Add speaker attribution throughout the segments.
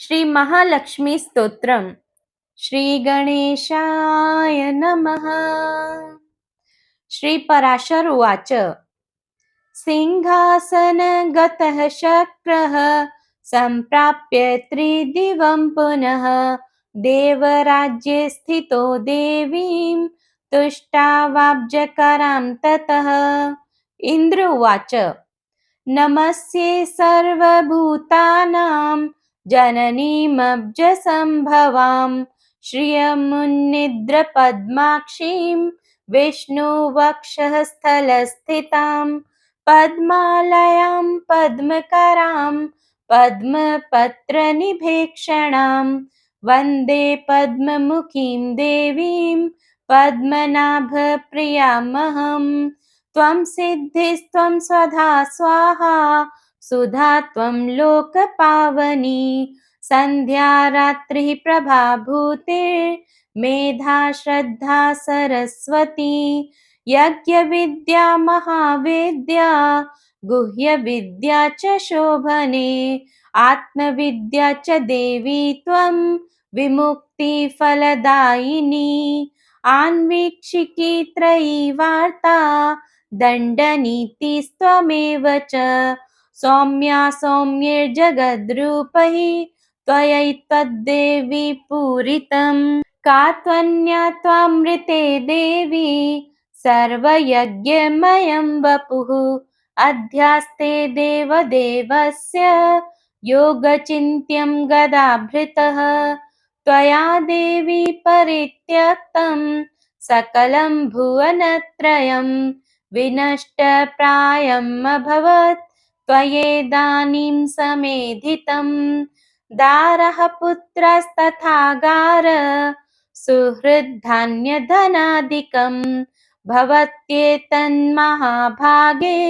Speaker 1: श्री महालक्ष्मी स्तोत्रम्। श्री गणेशाय नमः। श्री पराशर उवाच। सिंहासनगतः शक्रः सम्प्राप्य त्रिदिवं पुनः देवराज्ये स्थितो देवीं तुष्टावाब्जकरां ततः। इन्द्र उवाच। नमस्ये सर्वभूतानां जननीमब्जसम्भवां श्रियमुन्निद्रपद्माक्षीं विष्णुवक्षःस्थलस्थितां पद्मालयां पद्मकरां पद्मपत्रनिभेक्षणां वन्दे पद्ममुखीं देवीं पद्मनाभप्रियामहम्। त्वं सिद्धिस्त्वं स्वधा स्वाहा सुधा त्वं लोकपावनी सन्ध्या रात्रिः प्रभाभूतिर्मेधा श्रद्धा सरस्वती यज्ञविद्या महाविद्या गुह्यविद्या च शोभने आत्मविद्या च देवी त्वं विमुक्तिफलदायिनी आन्वीक्षिकी त्रयी वार्ता दण्डनीतिस्त्वमेव च सौम्या सौम्यैर्जगद्रूपैः त्वयैतद्देवी पूरितम्। का त्वन्या त्वामृते देवी सर्वयज्ञमयं वपुः अध्यास्ते देवदेवस्य योगचिन्त्यं गदाभृतः त्वया देवी परित्यक्तं सकलं भुवनत्रयं विनष्टप्रायम् अभवत् त्वयेदानीं समेधितं दारः पुत्रस्तथा सुहृद्धान्यधनादिकं भवत्येतन्महाभागे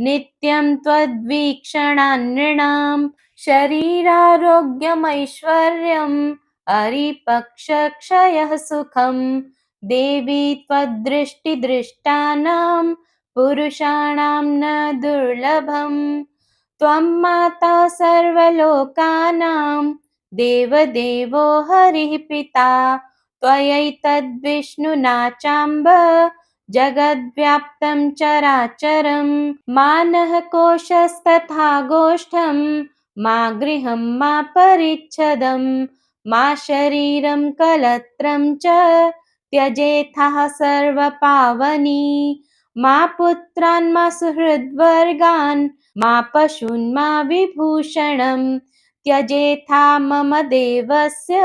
Speaker 1: नित्यं त्वद्वीक्षणान्नृणां शरीरारोग्यमैश्वर्यम् अरिपक्षक्षयः सुखं देवी त्वद्दृष्टिदृष्टानां पुरुषाणां न दुर्लभम्। त्वं माता सर्वलोकानां देवदेवो हरिः पिता त्वयैतद्विष्णुना चाम्ब जगद्व्याप्तं चराचरं मानः कोशस्तथा गोष्ठं मा गृहं मा परिच्छदं मा शरीरं कलत्रं च त्यजेथः सर्वपावनी मा पुत्रान् मा सुहृद्वर्गान् मा पशून् मा विभूषणं त्यजेथा मम देवस्य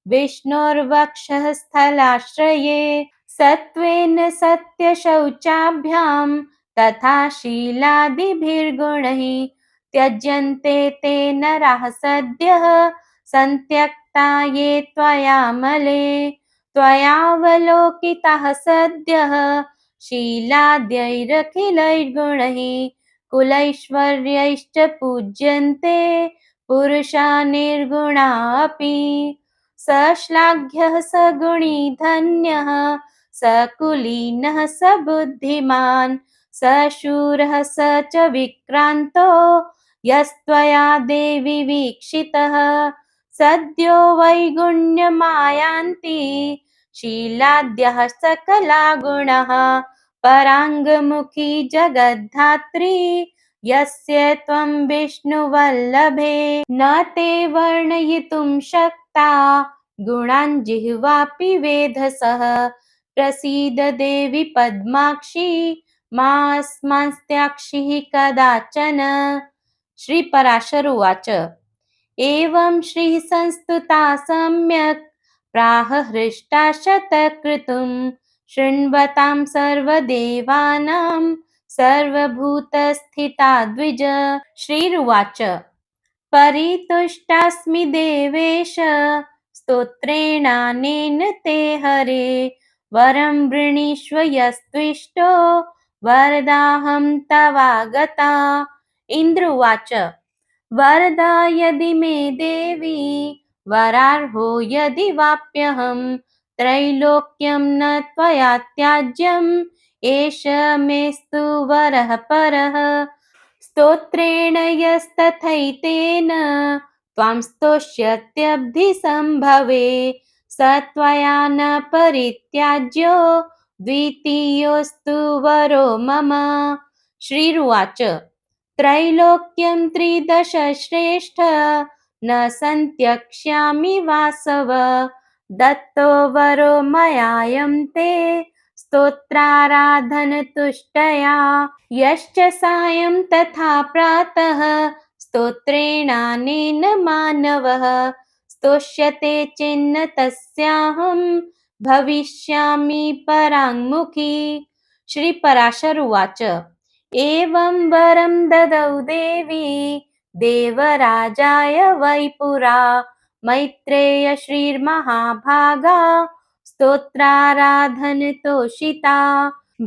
Speaker 1: विष्णोर्वक्षः स्थलाश्रये सत्त्वेन सत्यशौचाभ्यां तथा शीलादिभिर्गुणैः त्यज्यन्ते ते नराः सद्यः सन्त्यक्ता ये त्वयामले त्वयावलोकिताः सद्यः शीलाद्यैरखिलैर्गुणैः कुलैश्वर्यैश्च पूज्यन्ते पुरुषा निर्गुणापि स श्लाघ्यः स गुणी धन्यः स कुलीनः स बुद्धिमान् स शूरः स च विक्रान्तो यस्त्वया देवि वीक्षितः सद्यो वैगुण्यमायान्ति शीलाद्यः सकला गुणः पराङ्गमुखी जगद्धात्री यस्य त्वं विष्णुवल्लभे न ते वर्णयितुं शक्ता गुणान् जिह्वापि वेधसः प्रसीद देवि पद्माक्षी मास्मांस्त्याक्षिः कदाचन। श्री पराशर उवाच। एवं श्रीः संस्तुता सम्यक् प्राह हृष्टा शतक्रतुं शृण्वतां सर्वदेवानां सर्वभूतस्थिता द्विज। श्रीरुवाच। परितुष्टास्मि देवेश स्तोत्रेणानेन ते हरे वरं वृणीष्व यस्त्विष्टो वरदाहं तवागता। इन्द्र उवाच। वरदा यदि मे देवी वरार्हो यदि वाप्यहं त्रैलोक्यं न त्वया त्याज्यम् एष मेस्तु वरः परः स्तोत्रेण यस्तथैतेन त्वां स्तोष्यत्यब्धिसम्भवे स त्वया न परित्याज्यो द्वितीयोऽस्तु वरो मम। श्रीरुवाच त्रैलोक्यं त्रिदश श्रेष्ठ न सन्त्यक्ष्यामि वासव दत्तो वरो मयायं ते स्तोत्राराधनतुष्टया यश्च सायं तथा प्रातः स्तोत्रेणानेन मानवः स्तोष्यते चेन्न तस्याहं भविष्यामि पराङ्मुखी। श्रीपराशर उवाच एवं वरं ददौ देवी देवराजाय वै पुरा मैत्रेय श्रीर्महाभागा स्तोत्राराधनतोषिता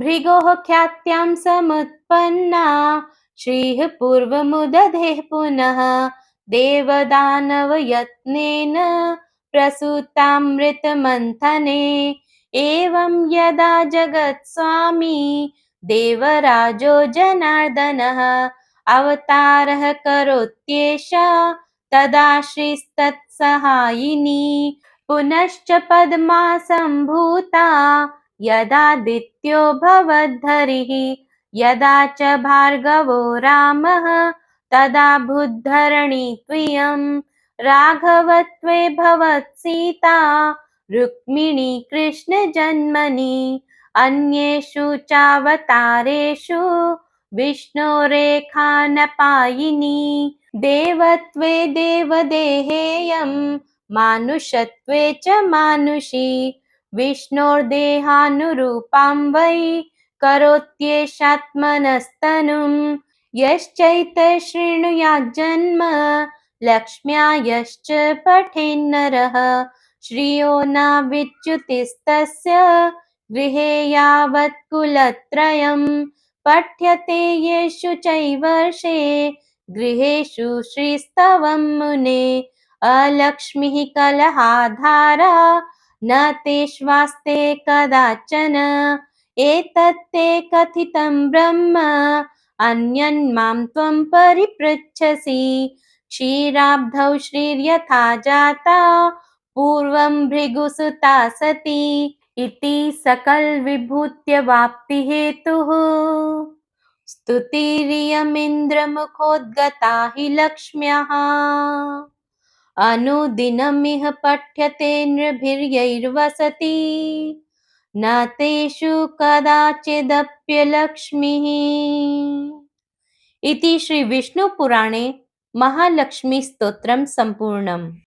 Speaker 1: भृगोः ख्यात्यां समुत्पन्ना श्रीः पूर्वमुदधेः पुनः देवदानवयत्नेन प्रसूतामृतमन्थने एवं यदा जगत्स्वामी देवराजो जनार्दनः अवतारः करोत्येषा तदा श्रीस्तत्सहायिनी पुनश्च पद्मा सम्भूता यदादित्यो भवद्धरिः यदा च भार्गवो रामः तदा भूद्धरणी त्वयं राघवत्वे भवत्सीता रुक्मिणी कृष्णजन्मनि अन्येषु चावतारेषु विष्णोरेखानपायिनी देवत्वे देवदेहेयं मानुषत्वे च मानुषी विष्णोर्देहानुरूपां वै करोत्येषात्मनस्तनुं यश्चैत शृणुयाज्जन्म लक्ष्म्या यश्च पठेन्नरः श्रियो न विच्युतिस्तस्य गृहे यावत् कुलत्रयं पठ्यते येषु चैवर्षे गृहेषु श्रीस्तवं मुने अलक्ष्मीः कलहाधारा न तेष्वास्ते कदाचन एतत्ते कथितं ब्रह्म अन्यन्मां त्वं परिपृच्छसि क्षीराब्धौ श्रीर्यथा जाता पूर्वं भृगुसुता सती इति सकलविभूत्यवाप्तिहेतुः स्तुतिरियमिन्द्रमुखोद्गता हि लक्ष्म्यः अनुदिनमिह पठ्यते नृभिर्यैर्वसति न तेषु कदाचिदप्यलक्ष्मीः। इति श्री विष्णुपुराणे महालक्ष्मी स्तोत्रम संपूर्णम्।